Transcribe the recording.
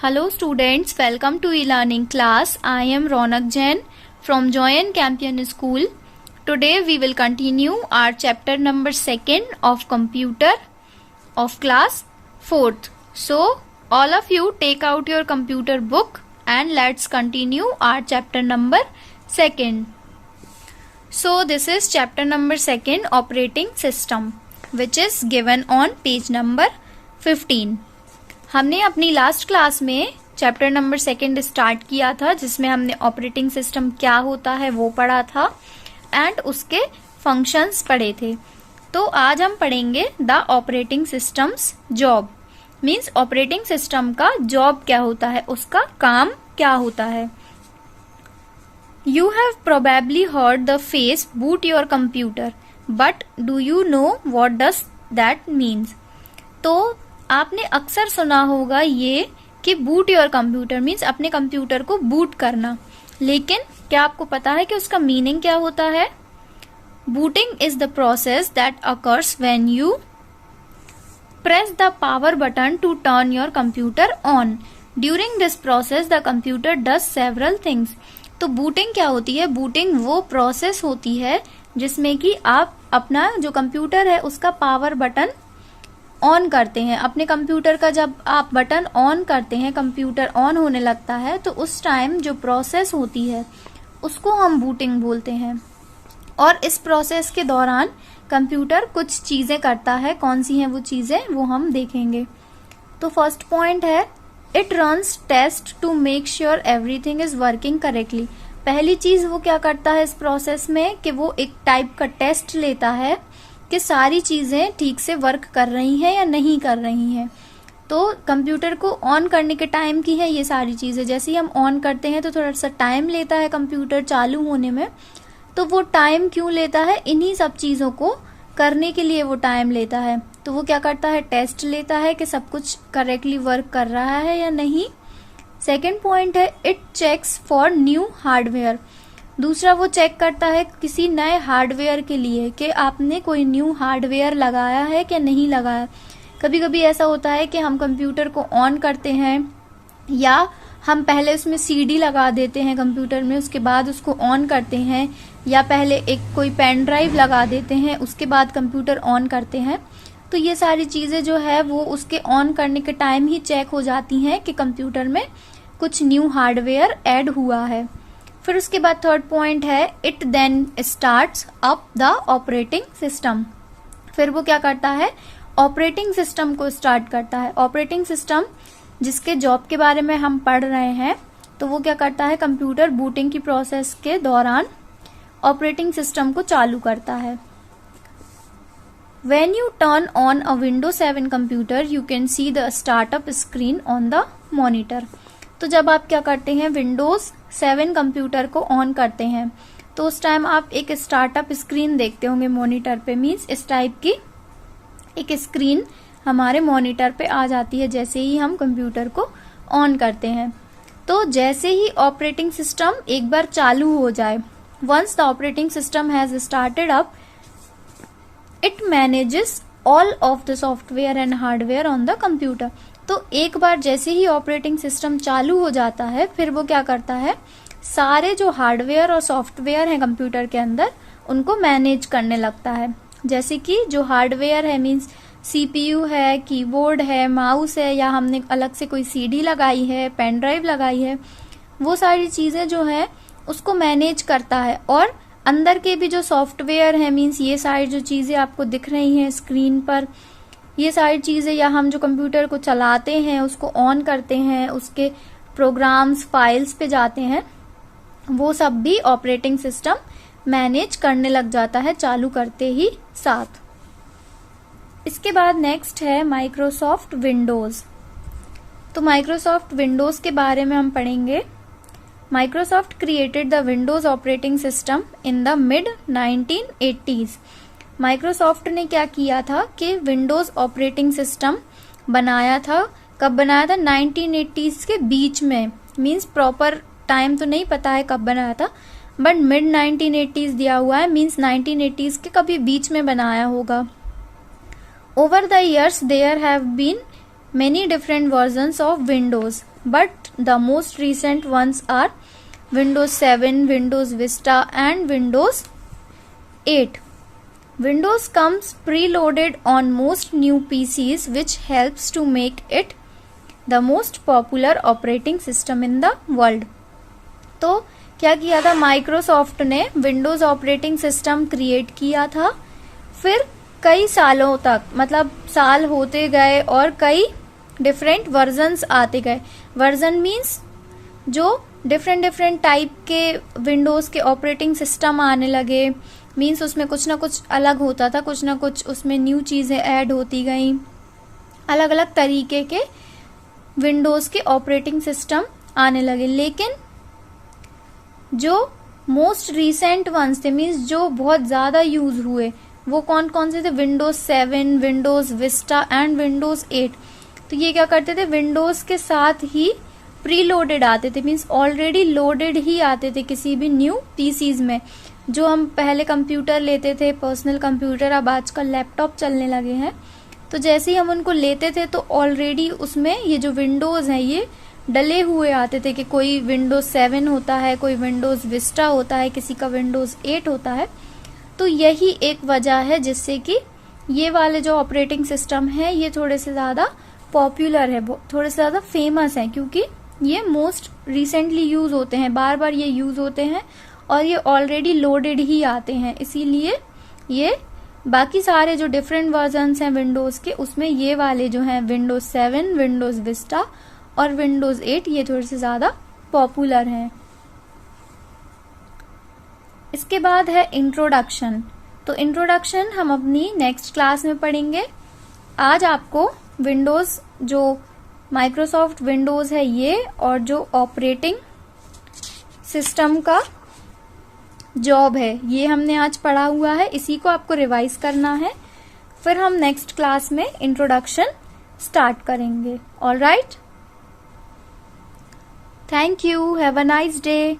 Hello students, welcome to e-learning class. I am Ronak Jain from Joy and Campion School. Today we will continue our chapter number 2nd of computer of class 4th. So all of you take out your computer book and let's continue our chapter number 2nd. So this is chapter number 2nd, operating system, which is given on page number 15. हमने अपनी last class में chapter number 2 start किया था, जिसमें हमने operating system क्या होता है वो पढ़ा था एंड उसके फंक्शंस पढ़े थे. तो आज हम पढ़ेंगे the operating systems job. Means operating system का जॉब क्या होता है, उसका काम क्या होता है. You have probably heard the face boot your computer, but do you know what does that means. तो आपने अक्सर सुना होगा ये कि बूट योर कंप्यूटर मीन्स अपने कंप्यूटर को बूट करना, लेकिन क्या आपको पता है कि उसका मीनिंग क्या होता है. Booting is the process that occurs when you press the power button to turn your computer on. During this process the computer does several things. तो बूटिंग क्या होती है. बूटिंग वो प्रोसेस होती है जिसमें कि आप अपना जो कंप्यूटर है उसका पावर बटन ऑन करते हैं. अपने कंप्यूटर का जब आप बटन ऑन करते हैं, कंप्यूटर ऑन होने लगता है, तो उस टाइम जो प्रोसेस होती है उसको हम बूटिंग बोलते हैं. और इस प्रोसेस के दौरान कंप्यूटर कुछ चीजें करता है. कौन सी हैं वो चीजें, वो हम देखेंगे. तो फर्स्ट पॉइंट है, it runs test to make sure everything is working correctly. पहली चीज वो क्या करता है इस प्रोसेस में कि वो एक टाइप का टेस्ट लेता है कि सारी चीजें ठीक से वर्क कर रही हैं या नहीं कर रही हैं. तो कंप्यूटर को ऑन करने के टाइम की है ये सारी चीजें. जैसे ही हम ऑन करते हैं तो थोड़ा सा टाइम लेता है कंप्यूटर चालू होने में. तो वो टाइम क्यों लेता है, इन्हीं सब चीजों को करने के लिए वो टाइम लेता है. तो वो क्या करता है, टेस्ट लेता है कि सब कुछ करेक्टली वर्क कर रहा है या नहीं. सेकेंड पॉइंट है, it checks for new hardware. दूसरा वो चेक करता है किसी नए हार्डवेयर के लिए कि आपने कोई न्यू हार्डवेयर लगाया है कि नहीं लगाया. कभी कभी ऐसा होता है कि हम कंप्यूटर को ऑन करते हैं या हम पहले उसमें सीडी लगा देते हैं कंप्यूटर में, उसके बाद उसको ऑन करते हैं, या पहले एक कोई पेन ड्राइव लगा देते हैं उसके बाद कंप्यूटर ऑन करते हैं. तो ये सारी चीजें जो है वो उसके ऑन करने के टाइम ही चेक हो जाती हैं कि कंप्यूटर में कुछ न्यू हार्डवेयर ऐड हुआ है. फिर उसके बाद थर्ड पॉइंट है, it then starts up the operating system. फिर वो क्या करता है, ऑपरेटिंग सिस्टम को स्टार्ट करता है. ऑपरेटिंग सिस्टम जिसके जॉब के बारे में हम पढ़ रहे हैं, तो वो क्या करता है, कंप्यूटर बूटिंग की प्रोसेस के दौरान ऑपरेटिंग सिस्टम को चालू करता है. When you turn on a Windows 7 computer, you can see the startup screen on the monitor. तो जब आप क्या करते हैं, विंडोज 7 कंप्यूटर को ऑन करते हैं, तो उस टाइम आप एक स्टार्टअप स्क्रीन देखते होंगे मॉनिटर पे. मीन्स इस टाइप की एक स्क्रीन हमारे मॉनिटर पे आ जाती है जैसे ही हम कंप्यूटर को ऑन करते हैं. तो जैसे ही ऑपरेटिंग सिस्टम एक बार चालू हो जाए, once the operating system has started up, it manages all of the software and hardware on the computer. तो एक बार जैसे ही ऑपरेटिंग सिस्टम चालू हो जाता है, फिर वो क्या करता है, सारे जो हार्डवेयर और सॉफ्टवेयर हैं कंप्यूटर के अंदर उनको मैनेज करने लगता है. जैसे कि जो हार्डवेयर है मींस सीपीयू है, कीबोर्ड है, माउस है, या हमने अलग से कोई सीडी लगाई है, पेन ड्राइव लगाई है, वो सारी चीजें जो है उसको मैनेज करता है. और अंदर के भी जो सॉफ्टवेयर है मींस ये सारी जो चीजें आपको दिख रही हैं स्क्रीन पर, ये सारी चीजें, या हम जो कंप्यूटर को चलाते हैं उसको ऑन करते हैं, उसके प्रोग्राम्स फाइल्स पे जाते हैं, वो सब भी ऑपरेटिंग सिस्टम मैनेज करने लग जाता है चालू करते ही साथ. इसके बाद नेक्स्ट है माइक्रोसॉफ्ट विंडोज. तो माइक्रोसॉफ्ट विंडोज के बारे में हम पढ़ेंगे. Microsoft created the Windows operating system in the mid 1980s. Microsoft ने क्या किया था कि Windows ऑपरेटिंग सिस्टम बनाया था. कब बनाया था, 1980s के बीच में. मीन्स प्रॉपर टाइम तो नहीं पता है कब बनाया था, बट मिड 1980s दिया हुआ है. मीन्स 1980s के कभी बीच में बनाया होगा. Over the years there have been many different versions of Windows, but the most recent ones are Windows 7, Windows Vista and Windows 8. Windows comes preloaded on most new PCs, which helps to make it the most popular operating system in the world. तो क्या किया था, Microsoft ने Windows operating system create किया था, फिर कई सालों तक, मतलब साल होते गए और कई डिफरेंट वर्जन्स आते गए. वर्जन मीन्स जो डिफरेंट टाइप के विंडोज के ऑपरेटिंग सिस्टम आने लगे, मीन्स उसमें कुछ ना कुछ अलग होता था, कुछ ना कुछ उसमें न्यू चीजें ऐड होती गई, अलग अलग तरीके के विंडोज के ऑपरेटिंग सिस्टम आने लगे. लेकिन जो मोस्ट रिसेंट वंस थे, मीन्स जो बहुत ज्यादा यूज हुए, वो कौन कौन से थे, Windows 7, Windows Vista and Windows 8. तो ये क्या करते थे, विंडोज के साथ ही प्रीलोडेड आते थे, मीन्स ऑलरेडी लोडेड ही आते थे किसी भी न्यू पीसीज में. जो हम पहले कंप्यूटर लेते थे, पर्सनल कंप्यूटर, अब आजकल लैपटॉप चलने लगे हैं, तो जैसे ही हम उनको लेते थे तो ऑलरेडी उसमें ये जो विंडोज हैं ये डले हुए आते थे कि कोई विंडोज 7 होता है, कोई विंडोज विस्टा होता है, किसी का विंडोज 8 होता है. तो यही एक वजह है जिससे कि ये वाले जो ऑपरेटिंग सिस्टम है ये थोड़े से ज्यादा पॉपुलर है, थोड़े से ज्यादा फेमस है, क्योंकि ये मोस्ट रिसेंटली यूज होते हैं, बार बार ये यूज होते हैं और ये ऑलरेडी लोडेड ही आते हैं. इसीलिए ये बाकी सारे जो डिफरेंट वर्जन्स हैं विंडोज के, उसमें ये वाले जो हैं विंडोज 7, विंडोज विस्टा और विंडोज 8 ये थोड़े से ज्यादा पॉपुलर हैं. इसके बाद है इंट्रोडक्शन. तो इंट्रोडक्शन हम अपनी नेक्स्ट क्लास में पढ़ेंगे. आज आपको विंडोज, जो माइक्रोसॉफ्ट विंडोज है ये, और जो ऑपरेटिंग सिस्टम का जॉब है ये हमने आज पढ़ा हुआ है, इसी को आपको रिवाइज करना है. फिर हम नेक्स्ट क्लास में इंट्रोडक्शन स्टार्ट करेंगे. Alright, thank you, have a nice day.